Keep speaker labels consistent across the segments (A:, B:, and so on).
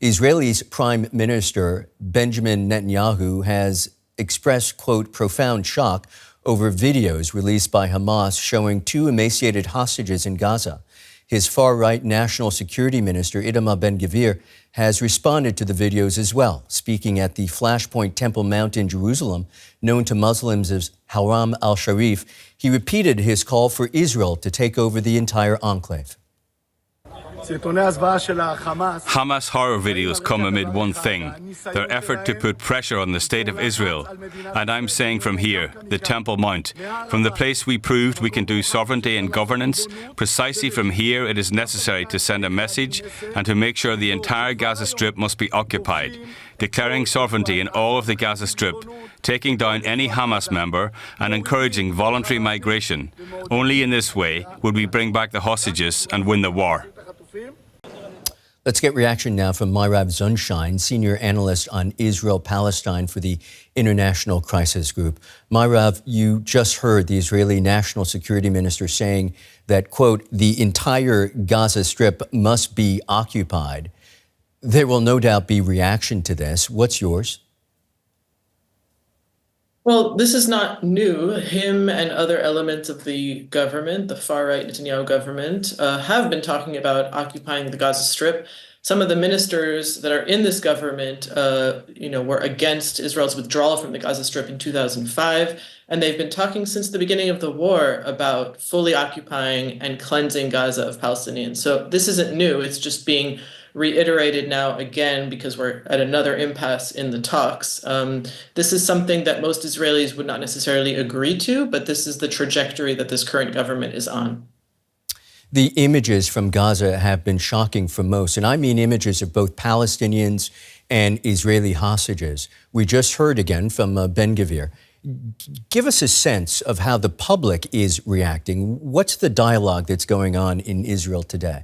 A: Israel's Prime Minister Benjamin Netanyahu has expressed, quote, profound shock over videos released by Hamas showing two emaciated hostages in Gaza. His far-right National Security Minister Itamar Ben-Gvir has responded to the videos as well, speaking at the Flashpoint Temple Mount in Jerusalem, known to Muslims as Haram al-Sharif. He repeated his call for Israel to take over the entire enclave.
B: Hamas horror videos come amid one thing, their effort to put pressure on the State of Israel. And I'm saying from here, the Temple Mount, from the place we proved we can do sovereignty and governance, precisely from here it is necessary to send a message and to make sure the entire Gaza Strip must be occupied, declaring sovereignty in all of the Gaza Strip, taking down any Hamas member and encouraging voluntary migration. Only in this way would we bring back the hostages and win the war.
A: Let's get reaction now from Mairav Zonszein, senior analyst on Israel-Palestine for the International Crisis Group. Mairav, you just heard the Israeli National Security Minister saying that, quote, the entire Gaza Strip must be occupied. There will no doubt be reaction to this. What's yours?
C: Well, this is not new. Him and other elements of the government, the far-right Netanyahu government, have been talking about occupying the Gaza Strip. Some of the ministers that are in this government, were against Israel's withdrawal from the Gaza Strip in 2005, and they've been talking since the beginning of the war about fully occupying and cleansing Gaza of Palestinians. So this isn't new. It's just being reiterated now again because we're at another impasse in the talks. This is something that most Israelis would not necessarily agree to, but this is the trajectory that this current government is on.
A: The images from Gaza have been shocking for most, and I mean images of both Palestinians and Israeli hostages. We just heard again from Ben-Gvir. Give us a sense of how the public is reacting. What's the dialogue that's going on in Israel today?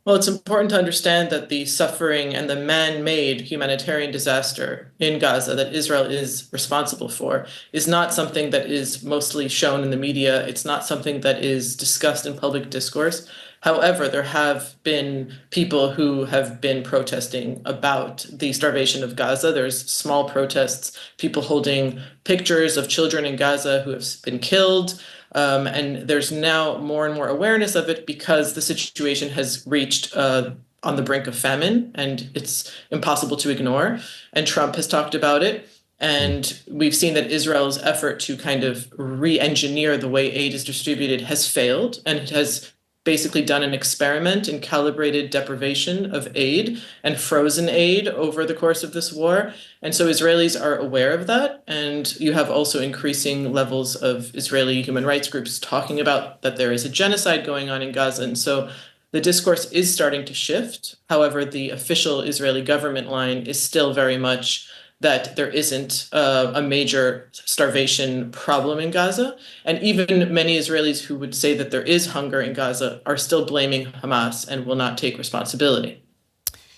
C: Well, it's important to understand that the suffering and the man-made humanitarian disaster in Gaza that Israel is responsible for is not something that is mostly shown in the media. It's not something that is discussed in public discourse. However, there have been people who have been protesting about the starvation of Gaza. There's small protests, people holding pictures of children in Gaza who have been killed. And there's now more and more awareness of it because the situation has reached on the brink of famine, and it's impossible to ignore. And Trump has talked about it. And we've seen that Israel's effort to kind of re-engineer the way aid is distributed has failed, and it has basically done an experiment in calibrated deprivation of aid and frozen aid over the course of this war. And so Israelis are aware of that. And you have also increasing levels of Israeli human rights groups talking about that there is a genocide going on in Gaza. And so the discourse is starting to shift. However, the official Israeli government line is still very much that there isn't a major starvation problem in Gaza. And even many Israelis who would say that there is hunger in Gaza are still blaming Hamas and will not take responsibility.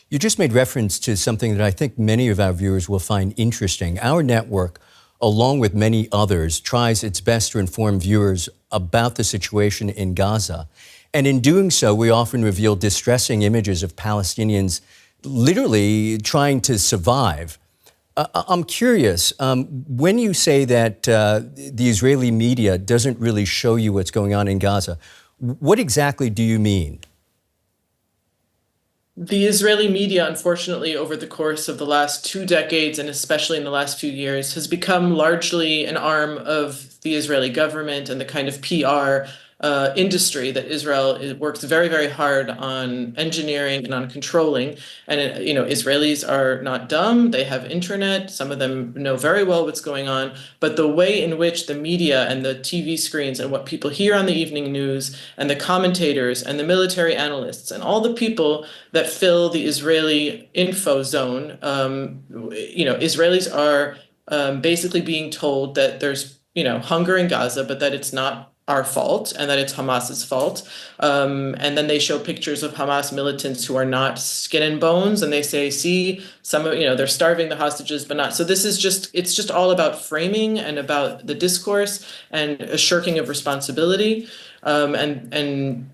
A: You just made reference to something that I think many of our viewers will find interesting. Our network, along with many others, tries its best to inform viewers about the situation in Gaza. And in doing so, we often reveal distressing images of Palestinians literally trying to survive. I'm curious, when you say that the Israeli media doesn't really show you what's going on in Gaza, what exactly do you mean?
C: The Israeli media, unfortunately, over the course of the last 2 decades, and especially in the last few years, has become largely an arm of the Israeli government and the kind of PR industry that Israel works very, very hard on engineering and on controlling. And, Israelis are not dumb. They have internet. Some of them know very well what's going on. But the way in which the media and the TV screens and what people hear on the evening news and the commentators and the military analysts and all the people that fill the Israeli info zone, Israelis are basically being told that there's, hunger in Gaza, but that it's not our fault and that it's Hamas's fault. And then they show pictures of Hamas militants who are not skin and bones, and they say, see, some of, they're starving the hostages, but not. So this is it's just all about framing and about the discourse and a shirking of responsibility. And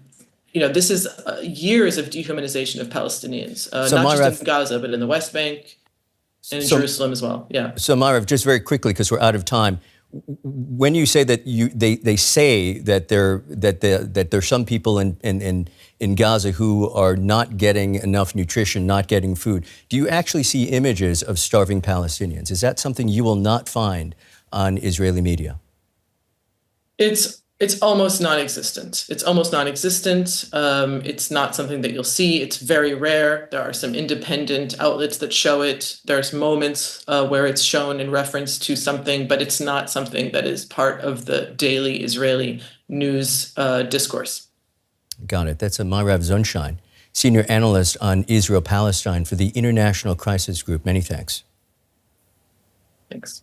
C: this is years of dehumanization of Palestinians,
A: So
C: not
A: Mairav,
C: just in Gaza, but in the West Bank and in
A: so,
C: Jerusalem as well. Yeah.
A: So Mairav, just very quickly, because we're out of time, when you say that they say that there's some people in Gaza who are not getting enough nutrition, not getting food, do you actually see images of starving Palestinians? Is that something you will not find on Israeli media?
C: It's almost non-existent. It's almost non-existent. It's not something that you'll see. It's very rare. There are some independent outlets that show it. There's moments where it's shown in reference to something, but it's not something that is part of the daily Israeli news discourse.
A: Got it. That's Mairav Zonszein, senior analyst on Israel-Palestine for the International Crisis Group. Many thanks.
C: Thanks.